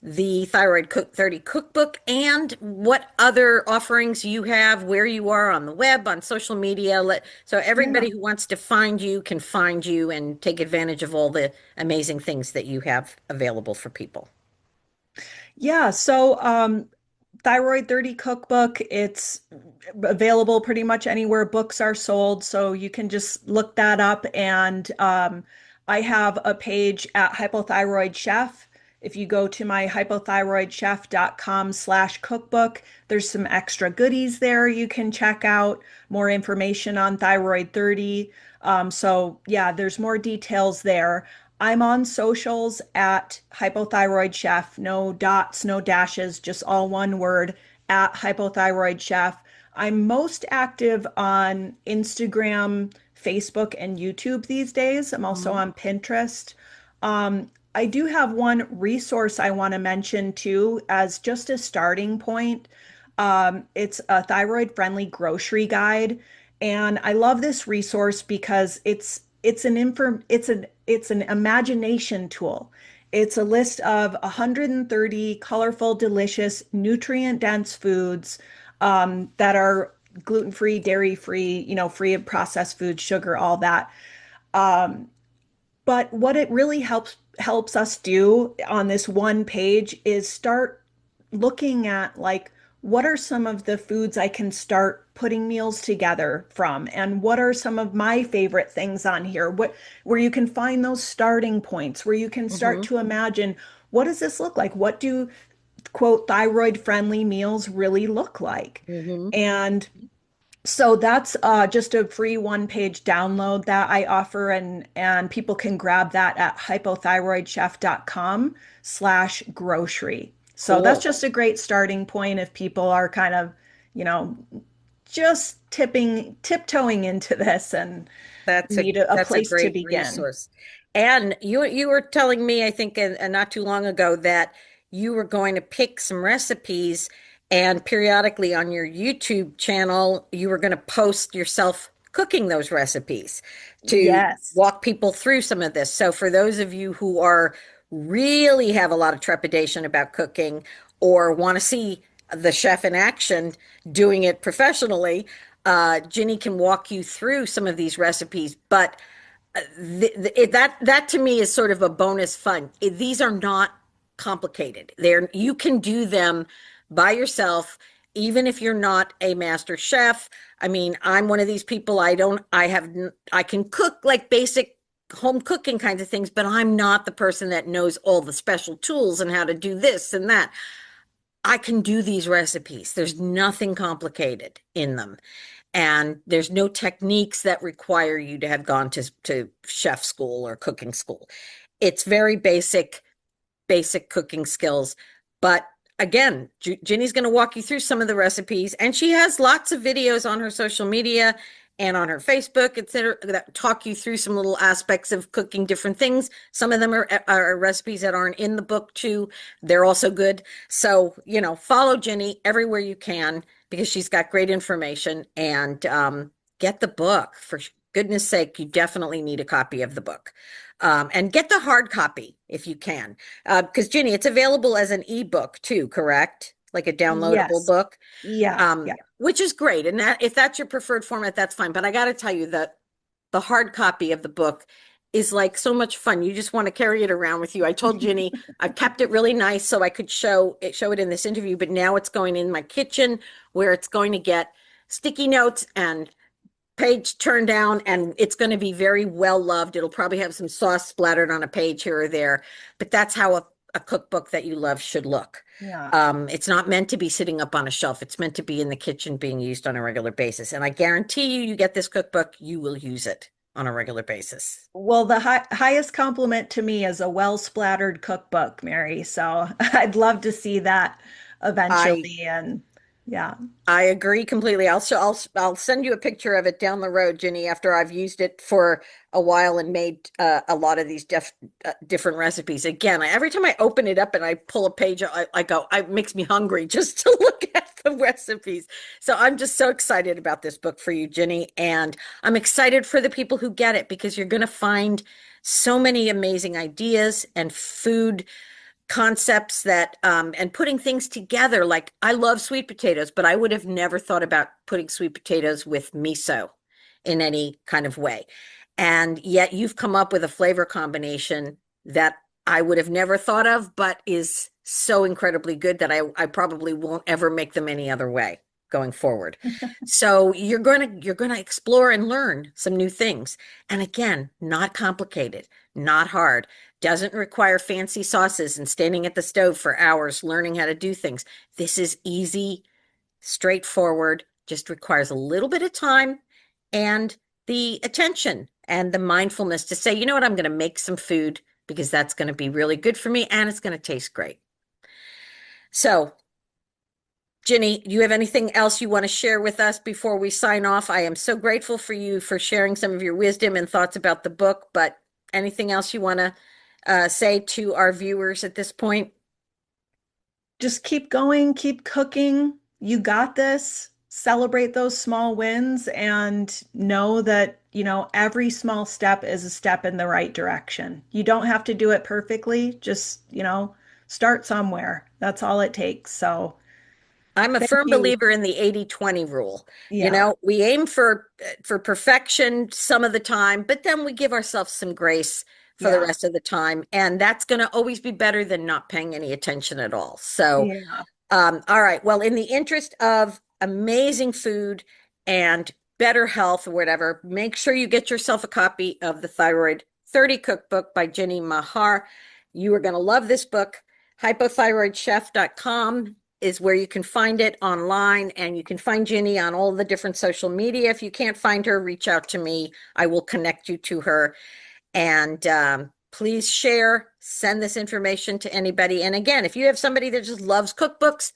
the Thyroid 30 Cookbook and what other offerings you have, where you are on the web, on social media. So Yeah. everybody who wants to find you can find you and take advantage of all the amazing things that you have available for people. Yeah, so Thyroid 30 Cookbook, it's available pretty much anywhere books are sold, so you can just look that up. And I have a page at Hypothyroid Chef. If you go to my hypothyroidchef.com/cookbook, there's some extra goodies there you can check out, more information on Thyroid 30. So yeah, there's more details there. I'm on socials at Hypothyroid Chef, no dots, no dashes, just all one word at Hypothyroid Chef. I'm most active on Instagram, Facebook, and YouTube these days. I'm also Mhm. on Pinterest. I do have one resource I want to mention too, as just a starting point. It's a thyroid-friendly grocery guide, and I love this resource because it's an imagination tool. It's a list of 130 colorful, delicious, nutrient-dense foods that are gluten-free, dairy-free, free of processed foods, sugar, all that. Um, but what it really helps us do on this one page is start looking at like what are some of the foods I can start putting meals together from, and what are some of my favorite things on here, where you can find those starting points where you can start Hmm. to imagine what does this look like? What do quote thyroid friendly meals really look like? Hmm. And so that's just a free one-page download that I offer, and people can grab that at hypothyroidchef.com/grocery. So that's Cool. just a great starting point if people are kind of, you know, just tiptoeing into this and need a That's a place to great begin. resource. And you were telling me, I think, not too long ago, that you were going to pick some recipes, and periodically on your YouTube channel, you were going to post yourself cooking those recipes to Yes. walk people through some of this. So for those of you who are really have a lot of trepidation about cooking or want to see the chef in action doing it professionally, Ginny can walk you through some of these recipes, but that to me is sort of a bonus fun. These are not complicated. You can do them by yourself, even if you're not a master chef. I mean, I'm one of these people. I can cook like basic home cooking kinds of things, but I'm not the person that knows all the special tools and how to do this and that. I can do these recipes. There's nothing complicated in them. And there's no techniques that require you to have gone to chef school or cooking school. It's very basic cooking skills. But again, Ginny's going to walk you through some of the recipes, and she has lots of videos on her social media and on her Facebook, etc., that talk you through some little aspects of cooking different things. Some of them are recipes that aren't in the book too. They're also good. So, follow Ginny everywhere you can because she's got great information, and get the book. For goodness sake, you definitely need a copy of the book. And get the hard copy if you can. Because Ginny, it's available as an ebook too, correct? Like a downloadable Yes. book, Yeah. Yeah. which is great. And that if that's your preferred format, that's fine. But I got to tell you that the hard copy of the book is like so much fun. You just want to carry it around with you. I told Ginny I've kept it really nice so I could show it in this interview, but now it's going in my kitchen where it's going to get sticky notes and page turned down, and it's going to be very well loved. It'll probably have some sauce splattered on a page here or there, but that's how a cookbook that you love should look. Yeah. It's not meant to be sitting up on a shelf. It's meant to be in the kitchen being used on a regular basis. And I guarantee you, you get this cookbook, you will use it on a regular basis. Well, the highest compliment to me is a well-splattered cookbook, Mary. So I'd love to see that I eventually. And yeah, I agree completely. I'll send you a picture of it down the road, Ginny, after I've used it for a while and made a lot of these different recipes. Again, every time I open it up and I pull a page, I go, it makes me hungry just to look at the recipes. So I'm just so excited about this book for you, Ginny, and I'm excited for the people who get it because you're going to find so many amazing ideas and food concepts that and putting things together. Like I love sweet potatoes, but I would have never thought about putting sweet potatoes with miso in any kind of way. And yet you've come up with a flavor combination that I would have never thought of, but is so incredibly good that I probably won't ever make them any other way going forward. So you're gonna explore and learn some new things. And again, not complicated, not hard, doesn't require fancy sauces and standing at the stove for hours learning how to do things. This is easy, straightforward, just requires a little bit of time and the attention and the mindfulness to say, you know what, I'm going to make some food because that's going to be really good for me and it's going to taste great. So, Ginny, do you have anything else you want to share with us before we sign off? I am so grateful for you for sharing some of your wisdom and thoughts about the book, but anything else you want to say to our viewers at this point? just keep going, keep cooking. You got this. Celebrate those small wins and know that, every small step is a step in the right direction. You don't have to do it perfectly. Just, start somewhere. That's all it takes. So I'm a thank firm you. believer in the 80-20 rule. Yeah. We aim for perfection some of the time, but then we give ourselves some grace for the Yeah. rest of the time, and that's going to always be better than not paying any attention at all. So, Yeah. all right. Well, in the interest of amazing food and better health or whatever, make sure you get yourself a copy of the Thyroid 30 Cookbook by Ginny Mahar. You are going to love this book. Hypothyroidchef.com is where you can find it online, and you can find Ginny on all the different social media. If you can't find her, reach out to me. I will connect you to her. And please share, send this information to anybody. And again, if you have somebody that just loves cookbooks,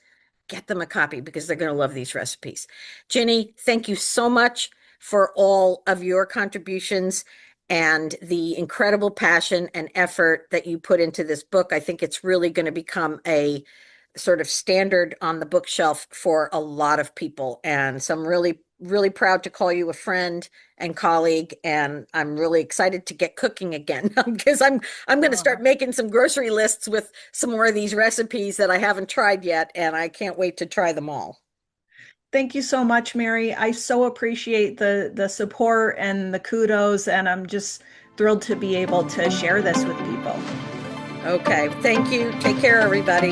get them a copy because they're going to love these recipes. Ginny, thank you so much for all of your contributions and the incredible passion and effort that you put into this book. I think it's really going to become a sort of standard on the bookshelf for a lot of people. And so I'm really, really proud to call you a friend and colleague. And I'm really excited to get cooking again because I'm going to start Oh, making some grocery lists with some more of these recipes that I haven't tried yet. And I can't wait to try them all. thank you so much, Mary. I so appreciate the support and the kudos, and I'm just thrilled to be able to share this with people. Okay. Thank you. Take care, everybody.